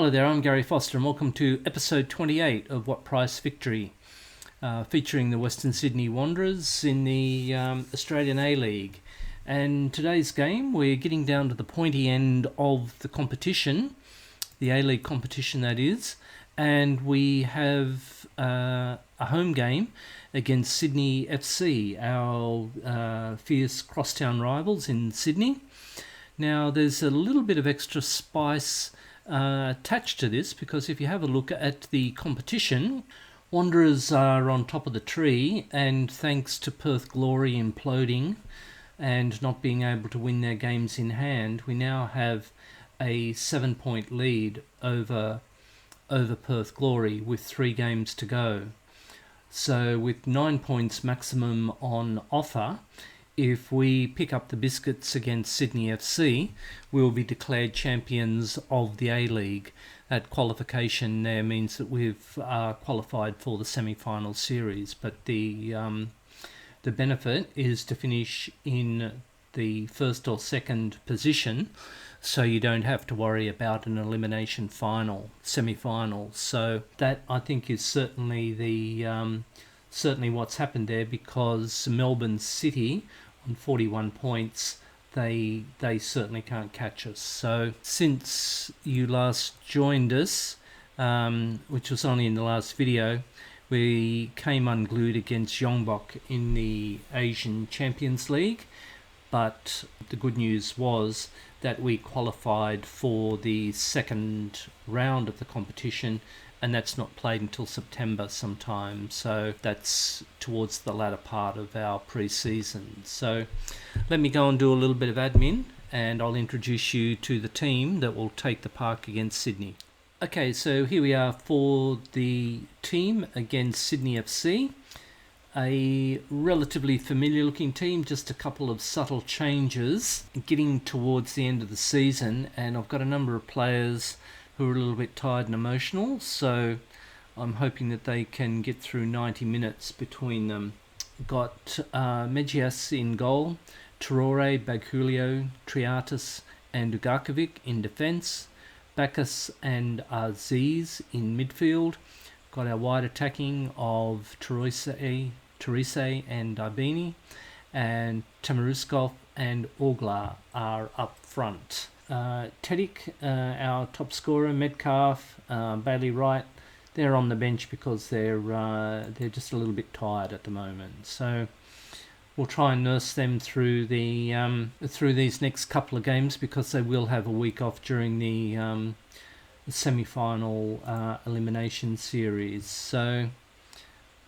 Hello there, I'm Gary Foster and welcome to episode 28 of What Price Victory, featuring the Western Sydney Wanderers in the Australian A-League. And today's game, we're getting down to the pointy end of the competition, the A-League competition that is, and we have a home game against Sydney FC, our fierce crosstown rivals in Sydney. Now, there's a little bit of extra spice attached to this, because if you have a look at the competition, Wanderers are on top of the tree, and thanks to Perth Glory imploding and not being able to win their games in hand, we now have a 7-point lead over Perth Glory with 3 games to go. So with 9 points maximum on offer, if we pick up the biscuits against Sydney FC, we will be declared champions of the A-League. That qualification there means that we've qualified for the semi-final series, but the benefit is to finish in the first or second position, so you don't have to worry about an elimination semi-final. So that, I think, is certainly certainly what's happened there, because Melbourne City on 41 points, they certainly can't catch us. So since you last joined us, which was only in the last video, we came unglued against Yongbok in the Asian Champions League, but the good news was that we qualified for the second round of the competition, and that's not played until September sometime, so that's towards the latter part of our pre-season. So let me go and do a little bit of admin, and I'll introduce you to the team that will take the park against Sydney. Okay, so here we are for the team against Sydney FC. A relatively familiar looking team, just a couple of subtle changes getting towards the end of the season, and I've got a number of players who are a little bit tired and emotional, so I'm hoping that they can get through 90 minutes between them. Got Mejias in goal, Traore, Baghulio, Triatis and Ugarkovic in defence, Bacchus and Aziz in midfield. Got our wide attacking of Terese and Darbini, and Tamaruskov and Orglar are up front. Tedik, our top scorer, Metcalf, Bailey Wright, they're on the bench because they're just a little bit tired at the moment. So we'll try and nurse them through through these next couple of games, because they will have a week off during the semi-final elimination series. So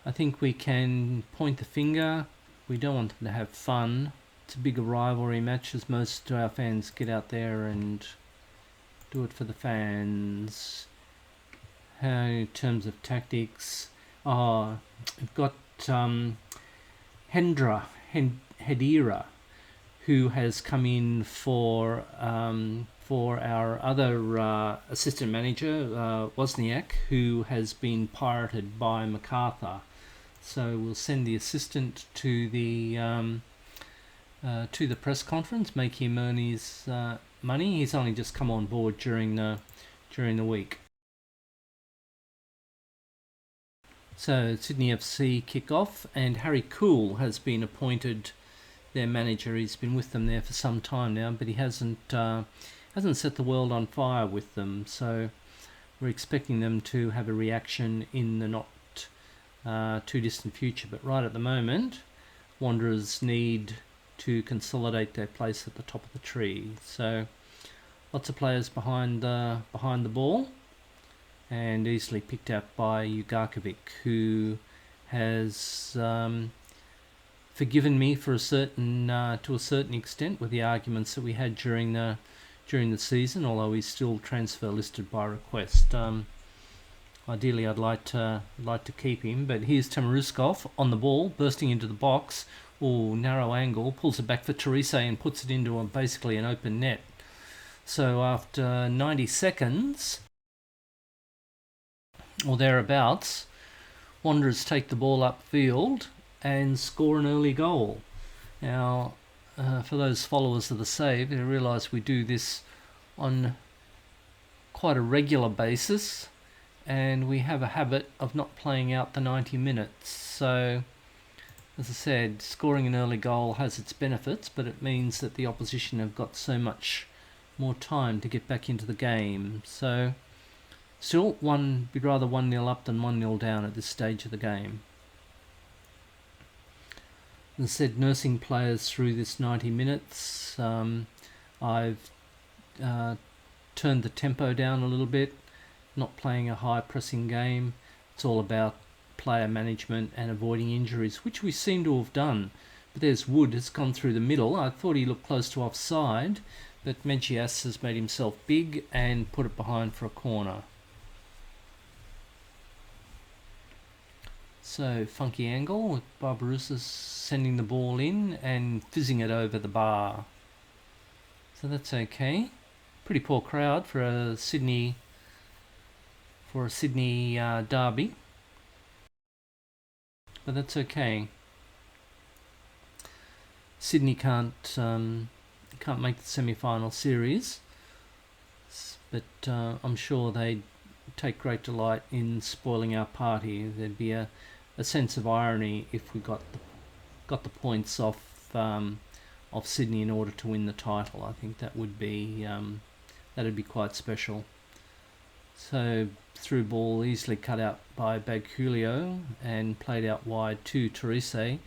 I think we can point the finger. We don't want them to have fun. It's a big rivalry match, as most of our fans get out there and do it for the fans. In terms of tactics, we've got Hedira, who has come in for our other assistant manager, Wozniak, who has been pirated by MacArthur. So we'll send the assistant to the press conference, make him earn his money. He's only just come on board during the week. So Sydney FC kick off, and Harry Cool has been appointed their manager. He's been with them there for some time now, but he hasn't set the world on fire with them. So we're expecting them to have a reaction in the not too distant future. But right at the moment, Wanderers need to consolidate their place at the top of the tree. So lots of players behind the ball, and easily picked out by Ugarkovic, who has forgiven me for to a certain extent with the arguments that we had during the season, although he's still transfer listed by request. Ideally, I'd like to keep him, but here's Tamaruskov on the ball, bursting into the box. Narrow angle, pulls it back for Terese and puts it into basically an open net. So after 90 seconds, or thereabouts, Wanderers take the ball upfield and score an early goal. Now, for those followers of the save, they realise we do this on quite a regular basis, and we have a habit of not playing out the 90 minutes. So, as I said, scoring an early goal has its benefits, but it means that the opposition have got so much more time to get back into the game. So, still, we'd rather 1-0 up than 1-0 down at this stage of the game. As I said, nursing players through this 90 minutes. I've turned the tempo down a little bit, not playing a high pressing game. It's all about player management and avoiding injuries, which we seem to have done. But there's Wood has gone through the middle. I thought he looked close to offside, but Megias has made himself big and put it behind for a corner. So, funky angle with Barbarouses sending the ball in and fizzing it over the bar. So that's okay. Pretty poor crowd for a Sydney derby, but that's okay. Sydney can't make the semi-final series, but I'm sure they'd take great delight in spoiling our party. There'd be a sense of irony if we got the points off Sydney in order to win the title. I think that would be that'd be quite special. So through ball easily cut out by Bagulio and played out wide to Terese,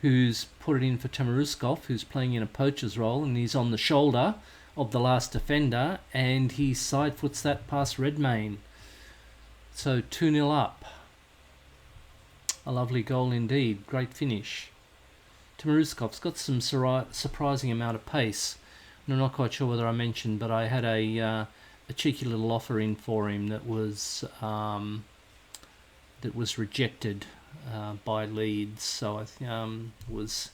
who's put it in for Tamaruskov, who's playing in a poacher's role, and he's on the shoulder of the last defender, and he side foots that past Redmayne. So 2-0 up. A lovely goal indeed. Great finish. Tamaruskov's got some surprising amount of pace. And I'm not quite sure whether I mentioned, but I had a cheeky little offer in for him that was rejected by Leeds. So I was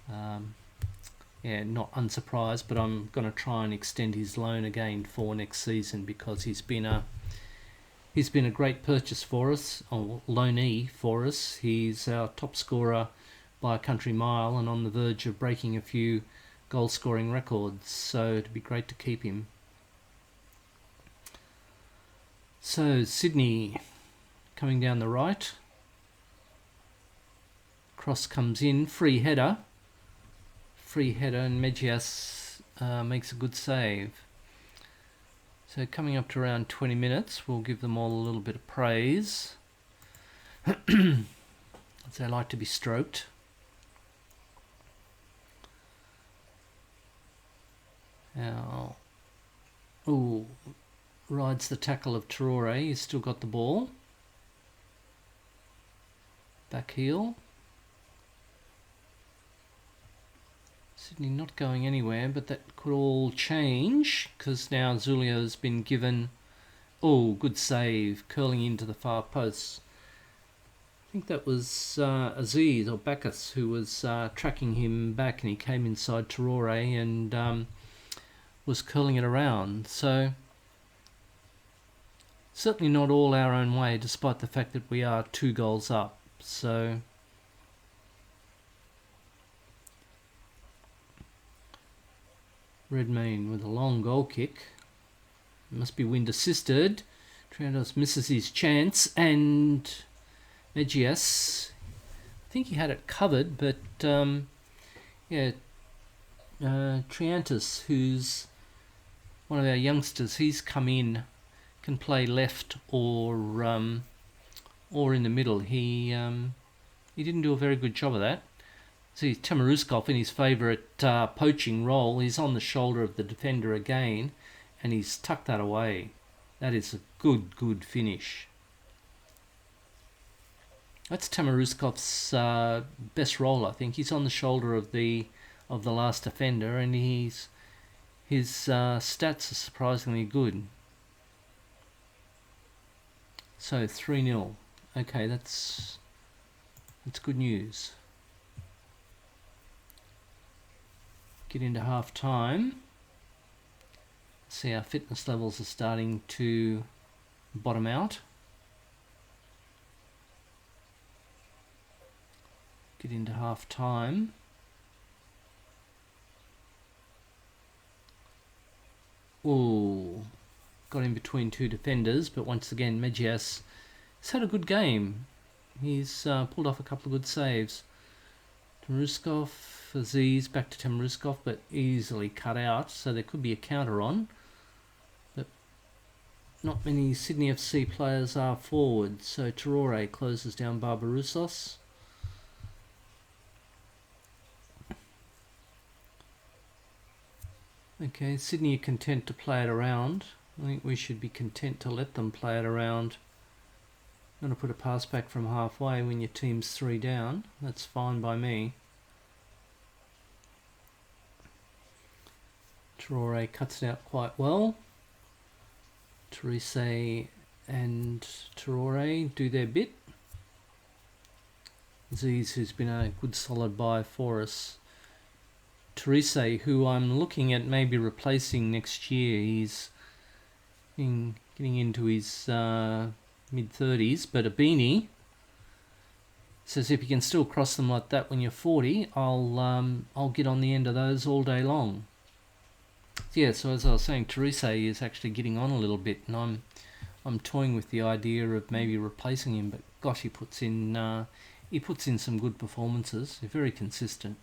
not unsurprised, but I'm going to try and extend his loan again for next season, because he's been a great purchase for us, or loanee for us. He's our top scorer by a country mile and on the verge of breaking a few goal scoring records, so it'd be great to keep him. So Sydney coming down the right. Cross comes in, free header, and Megias makes a good save. So coming up to around 20 minutes, we'll give them all a little bit of praise, as they like to be stroked. Now, rides the tackle of Traore. He's still got the ball. Back heel. Sydney not going anywhere, but that could all change, because now Zulio's been given... good save, curling into the far post. I think that was Aziz or Bacchus who was tracking him back, and he came inside Traore and was curling it around. So certainly not all our own way, despite the fact that we are 2 goals up. So Redmayne with a long goal kick. It must be wind assisted. Triandos misses his chance, and Megias, I think he had it covered, but Triantos, who's one of our youngsters, he's come in, can play left or in the middle. He didn't do a very good job of that. See, Tamaruskov in his favourite poaching role, he's on the shoulder of the defender again, and he's tucked that away. That is a good finish. That's Tamaruskov's best role, I think. He's on the shoulder of the last defender, and his stats are surprisingly good. So 3-0. Okay, that's good news. Get into half time. See, our fitness levels are starting to bottom out. Get into half time. Got got in between two defenders, but once again, Mejias has had a good game. He's pulled off a couple of good saves. Temuruskov, Aziz back to Temuruskov, but easily cut out, so there could be a counter on. But not many Sydney FC players are forward, so Traore closes down Barbarousos. Okay, Sydney are content to play it around. I think we should be content to let them play it around. I'm going to put a pass back from halfway when your team's 3 down. That's fine by me. Traore cuts it out quite well. Therese and Traore do their bit. Aziz, who's been a good solid buy for us. Therese, who I'm looking at maybe replacing next year. He's getting into his mid-30s, but Abini says if you can still cross them like that when you're 40, I'll get on the end of those all day long. Yeah, so as I was saying, Therese is actually getting on a little bit, and I'm toying with the idea of maybe replacing him. But gosh, he puts in some good performances. They're very consistent.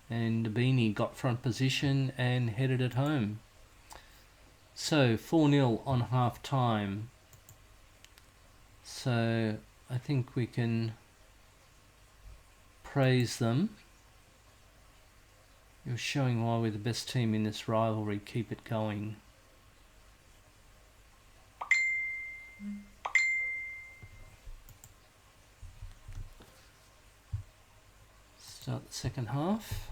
And Abini got front position and headed it home. So 4-0 on half time. So I think we can praise them. You're showing why we're the best team in this rivalry. Keep it going. Start the second half.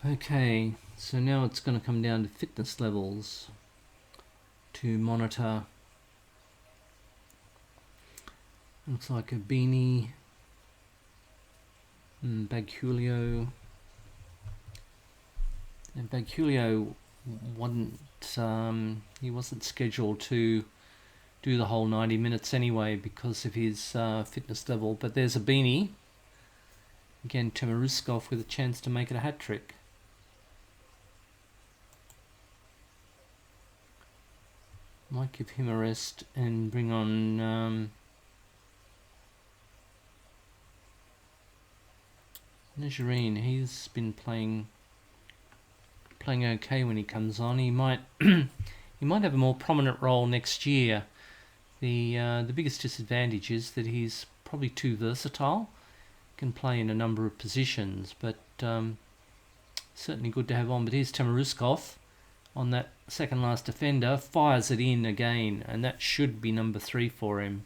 Okay, so now it's going to come down to fitness levels to monitor. Looks like Abini, Bagulio. And Bagulio he wasn't scheduled to do the whole 90 minutes anyway because of his fitness level. But there's Abini. Again, Temuruskov with a chance to make it a hat-trick. Might give him a rest and bring on Najjarine. He's been playing okay when he comes on. He might he might have a more prominent role next year. The biggest disadvantage is that he's probably too versatile. Can play in a number of positions, but certainly good to have on. But here's Temuruskov on that second last defender, fires it in again, and that should be number 3 for him.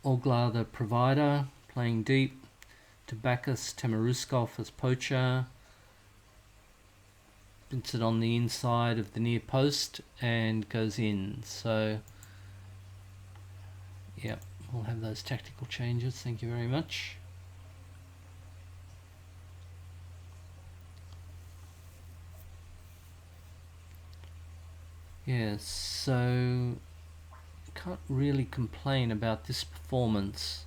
Oglar, the provider, playing deep. Tabakis, Temuruskov as poacher. Puts it on the inside of the near post and goes in. So yeah, we'll have those tactical changes. Thank you very much. Yeah, so can't really complain about this performance.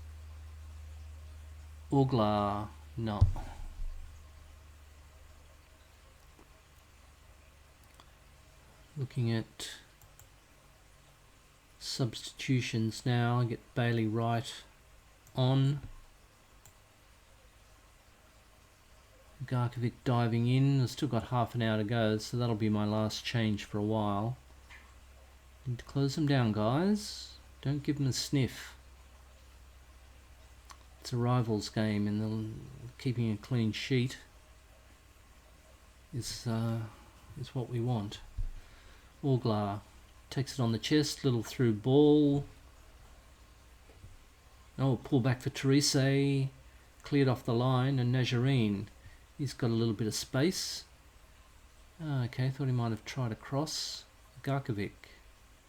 Ugla, no. Looking at substitutions now. I get Bailey Wright on. Garkovic diving in. I've still got half an hour to go, so that'll be my last change for a while. Need to close them down, guys. Don't give them a sniff. It's a rivals game, and keeping a clean sheet is what we want. Orglar takes it on the chest, little through ball. Oh, pull back for Therese. Cleared off the line, and Najjarine. He's got a little bit of space. Okay, thought he might have tried a cross. Garkovic,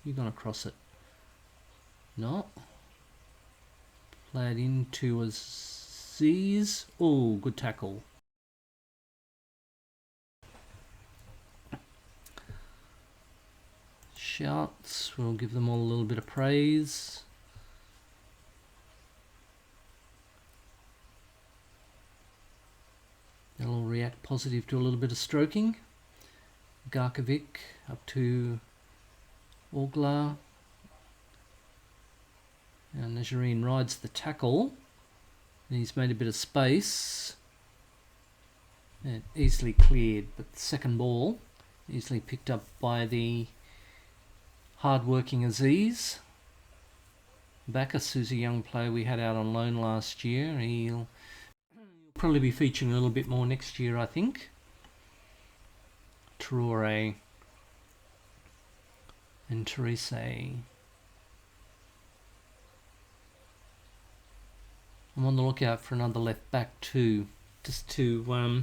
you're going to cross it. No. Play it into Aziz. Oh, good tackle. shouts. We'll give them all a little bit of praise. They'll all react positive to a little bit of stroking. Garkovic up to Orglar. Now Nazarene rides the tackle. And he's made a bit of space. And easily cleared, but the second ball easily picked up by the hard-working Aziz. Bacchus, who's a young player we had out on loan last year. He'll probably be featuring a little bit more next year, I think. Traore and Therese. I'm on the lookout for another left back too, just to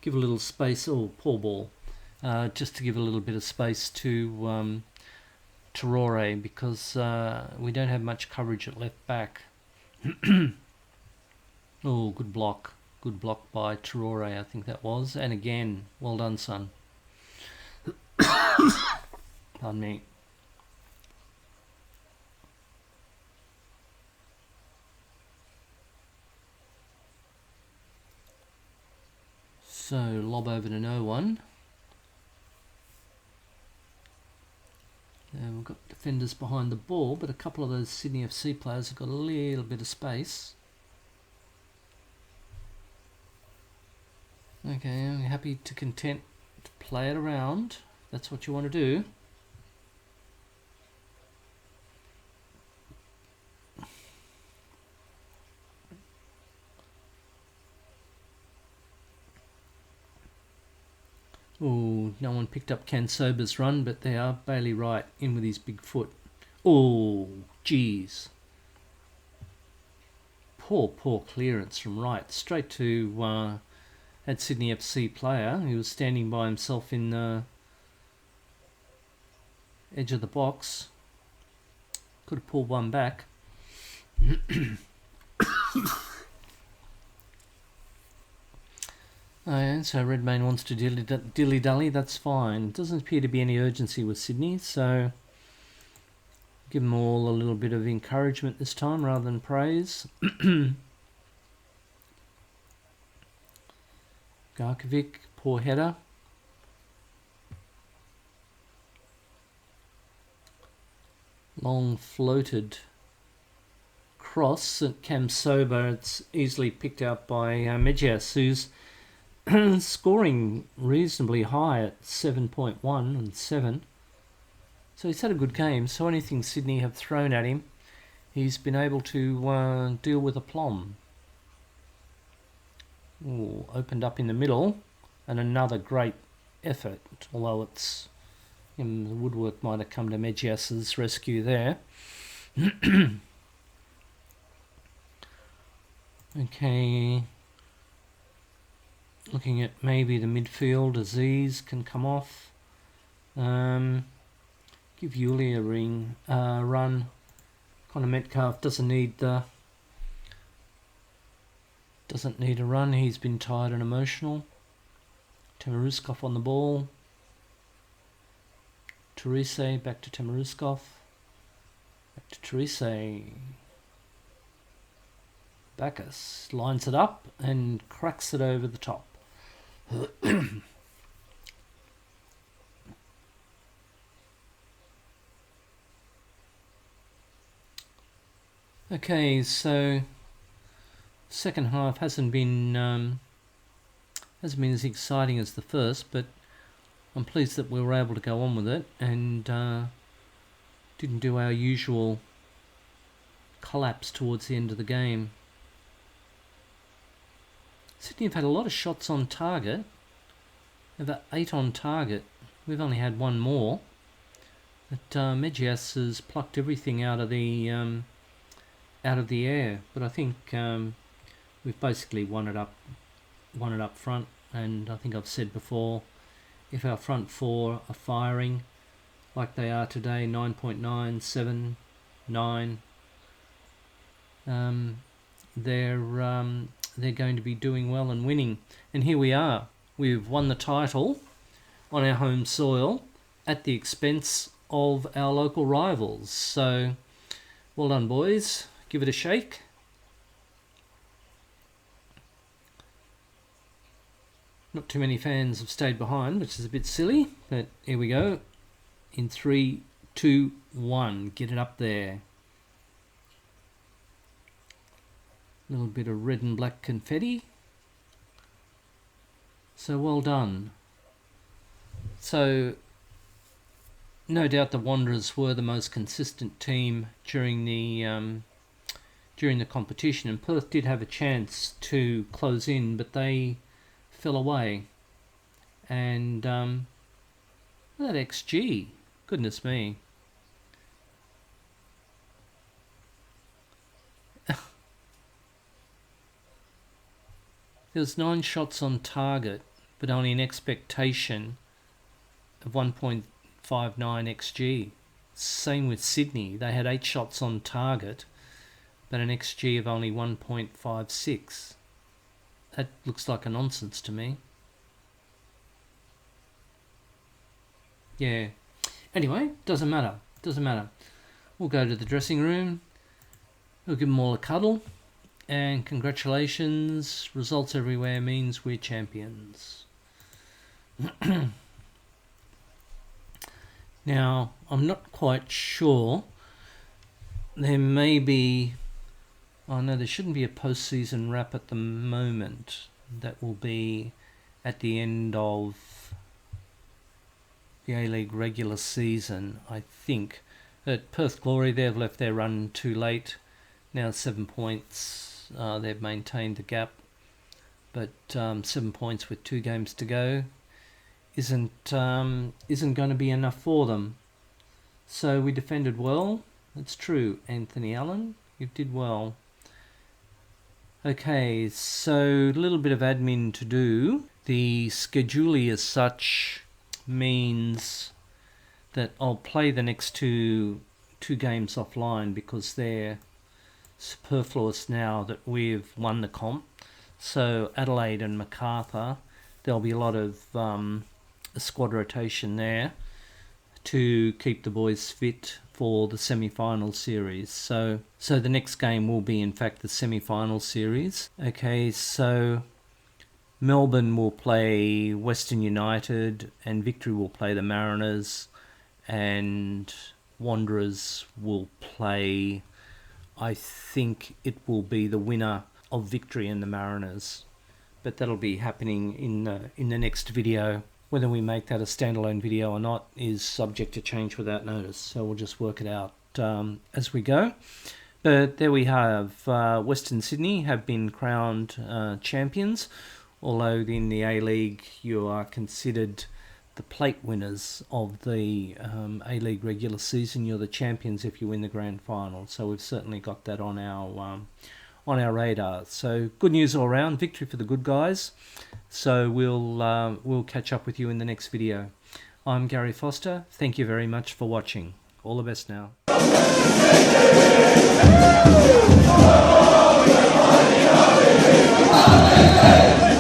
give a little space. Oh, poor ball. Just to give a little bit of space to Traore, because we don't have much coverage at left back. Oh, good block. Good block by Traore, I think that was. And again, well done, son. Pardon me. So, lob over to no one. We've got defenders behind the ball, but a couple of those Sydney FC players have got a little bit of space. Okay, I'm happy to content to play it around. That's what you want to do. Oh, no one picked up Cansoba's run, but they are Bailey Wright in with his big foot. Oh, geez. Poor clearance from Wright. Straight to that Sydney FC player. He was standing by himself in the edge of the box. Could have pulled one back. So Redmayne wants to dilly-dally, that's fine. Doesn't appear to be any urgency with Sydney, so give them all a little bit of encouragement this time rather than praise. Garkovic, poor header. Long floated cross at Cansoba. It's easily picked out by Mejias, who's scoring reasonably high at 7.1 and 7. So he's had a good game. So anything Sydney have thrown at him, he's been able to deal with aplomb. Ooh, opened up in the middle, and another great effort, although it's the woodwork might have come to Mejias's rescue there. Okay, looking at maybe the midfield. Aziz can come off. Give Yuli a run. Connor Metcalf doesn't need a run. He's been tired and emotional. Temeruskov on the ball. Therese back to Temeruskov. Back to Therese. Bacchus lines it up and cracks it over the top. Okay, so second half hasn't been as exciting as the first, but I'm pleased that we were able to go on with it and didn't do our usual collapse towards the end of the game. Sydney have had a lot of shots on target. About 8 on target. We've only had one more. But Mejias has plucked everything out of the air. But I think we've basically won it up front. And I think I've said before, if our front four are firing like they are today, 9.9, 7, 9, they're going to be doing well and winning. And here we are. We've won the title on our home soil at the expense of our local rivals. So well done, boys. Give it a shake. Not too many fans have stayed behind, which is a bit silly, but here we go. In 3, 2, 1. Get it up there. A little bit of red and black confetti. So well done. So no doubt the Wanderers were the most consistent team during the competition, and Perth did have a chance to close in, but they fell away. And that XG, goodness me. There was 9 shots on target, but only an expectation of 1.59 XG. Same with Sydney. They had 8 shots on target, but an XG of only 1.56. That looks like a nonsense to me. Yeah. Anyway, doesn't matter. We'll go to the dressing room. We'll give them all a cuddle. And congratulations. Results everywhere means we're champions. Now, I'm not quite sure. There may be... Oh no, there shouldn't be a post-season wrap at the moment. That will be at the end of the A-League regular season, I think. At Perth Glory, they've left their run too late. Now 7 points. They've maintained the gap. But 7 points with 2 games to go isn't going to be enough for them. So we defended well. It's true, Anthony Allen. You did well. Okay, so a little bit of admin to do. The scheduling as such means that I'll play the next two games offline because they're superfluous now that we've won the comp. So Adelaide and MacArthur, there'll be a lot of squad rotation there to keep the boys fit for the semi-final series. So the next game will be in fact the semi-final series. Okay, so Melbourne will play Western United and Victory will play the Mariners, and Wanderers will play, I think it will be the winner of Victory and the Mariners. But that'll be happening in the next video. Whether we make that a standalone video or not is subject to change without notice. So we'll just work it out as we go. But there we have Western Sydney have been crowned champions. Although in the A-League you are considered the plate winners of the A-League regular season. You're the champions if you win the grand final. So we've certainly got that on our radar. So good news all around. Victory for the good guys. So we'll catch up with you in the next video. I'm Gary Foster. Thank you very much for watching. All the best now. Hey!